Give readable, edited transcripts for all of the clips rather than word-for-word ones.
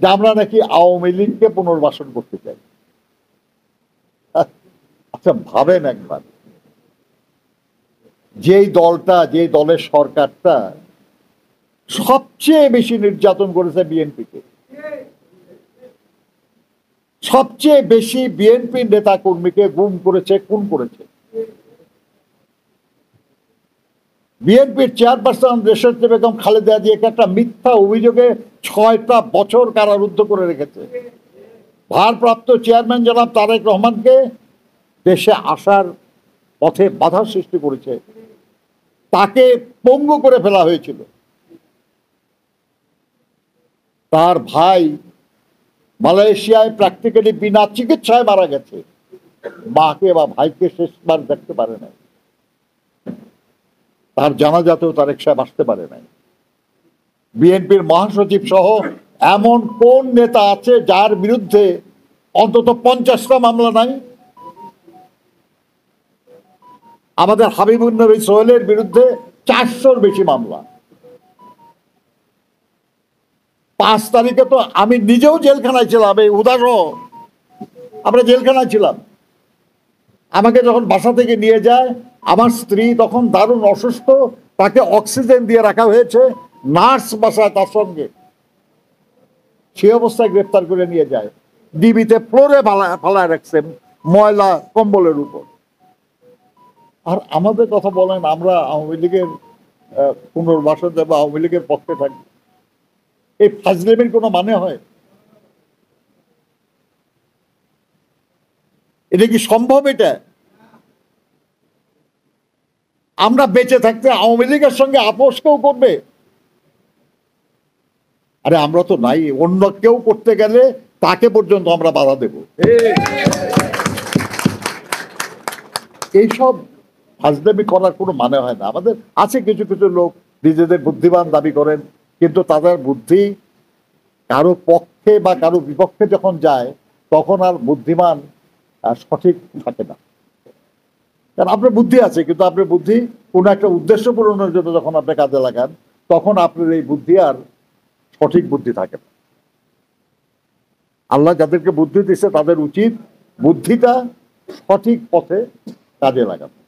যে আমরা নাকি আওয়ামী লীগকে পুনর্বাসন করতে চাই। আচ্ছা ভাবেন একবার, যেই দলটা, যে দলের সরকারটা সবচেয়ে বেশি নির্যাতন করেছে বিএনপিকে, সবচেয়ে বেশি বিএনপি নেতা কর্মীকে গুম করেছে, খুন করেছে, বিএনপির চেয়ারপারসন দেশনেত্রী বেগম খালেদা জিয়াকে একটা মিথ্যা অভিযোগে 6টা বছর কারারুদ্ধ করে রেখেছে, ভারপ্রাপ্ত চেয়ারম্যান জনাব তারেক রহমানকে দেশে আসার পথে বাধা সৃষ্টি করেছে, তাকে পঙ্গু করে ফেলা হয়েছিল, তার ভাই মালয়েশিয়ায় প্র্যাকটিক্যালি বিনা চিকিৎসায় মারা গেছে, মাকে বা ভাইকে শেষবার দেখতে পারে নাই, তার জানাজাতেও তারেক সাহেব আসতে পারে নাই। বিএনপির মহাসচিব সহ এমন কোন নেতা আছে যার বিরুদ্ধে অন্তত 50টা মামলা নাই? আমাদের হাবিবুর নবী সোহেলের বিরুদ্ধে 400-র বেশি মামলা। 5 তারিখে তো আমি নিজেও জেলখানায় ছিলাম, এই উদাহরণ, আমরা জেলখানায় ছিলাম। আমাকে যখন বাসা থেকে নিয়ে যায়, আমার স্ত্রী তখন দারুণ অসুস্থ, তাকে অক্সিজেন দিয়ে রাখা হয়েছে, নার্স বাসায় তার সঙ্গে, সে অবস্থায় গ্রেফতার করে নিয়ে যায়, ডিবিতে ফ্লোরে ফালায় রাখছেন ময়লা কম্বলের উপর। আর আমাদের কথা বলেন আমরা আওয়ামী লীগের পুনর্বাসন দেব, আওয়ামী লীগের পক্ষে থাকি, এই ফাজলেমের কোনো মানে হয়? এটা কি সম্ভব? এটা আমরা বেঁচে থাকতে আওয়ামী লীগের সঙ্গে আপোষ কেউ করবে? আরে আমরা তো নাই, অন্য কেউ করতে গেলে তাকে পর্যন্ত আমরা বাধা দেব। এইসব ফাজলামি করার কোনো মানে হয় না। আমাদের আছে কিছু কিছু লোক নিজেদের বুদ্ধিমান দাবি করেন, কিন্তু তাদের বুদ্ধি কারো পক্ষে বা কারো বিপক্ষে যখন যায় তখন আর বুদ্ধিমান সঠিক থাকে না। কারণ আপনার বুদ্ধি আছে, কিন্তু আপনার বুদ্ধি কোনো একটা উদ্দেশ্য পূরণের জন্য যখন আপনি কাজে লাগান, তখন আপনার এই বুদ্ধি আর সঠিক বুদ্ধি থাকে না। আল্লাহ যাদেরকে বুদ্ধি দিচ্ছে তাদের উচিত বুদ্ধিটা সঠিক পথে কাজে লাগানো,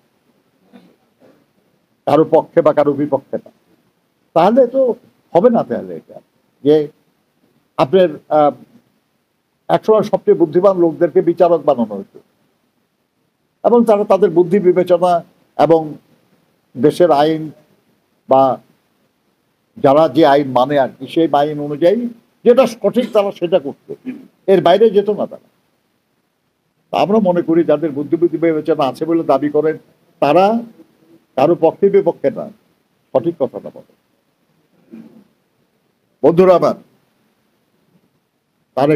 কারো পক্ষে বা কারো বিপক্ষে না। তাহলে তো হবে না। তাহলে এটা যে আপনার একসময় সবচেয়ে বুদ্ধিমান লোকদেরকে বিচারক বানানো হয়েছে, এবং তারা তাদের বুদ্ধি বিবেচনা এবং দেশের আইন বা যারা যে আইন মানে আর কি, সেই আইন অনুযায়ী যেটা সঠিক তারা সেটা করতো, এর বাইরে যেত না তারা। আমরা মনে করি যাদের বুদ্ধি বিবেচনা আছে বলে দাবি করেন, তারা কারো পক্ষে বিপক্ষে না, সঠিক কথাটা বলে। বন্ধুরা আমার, তার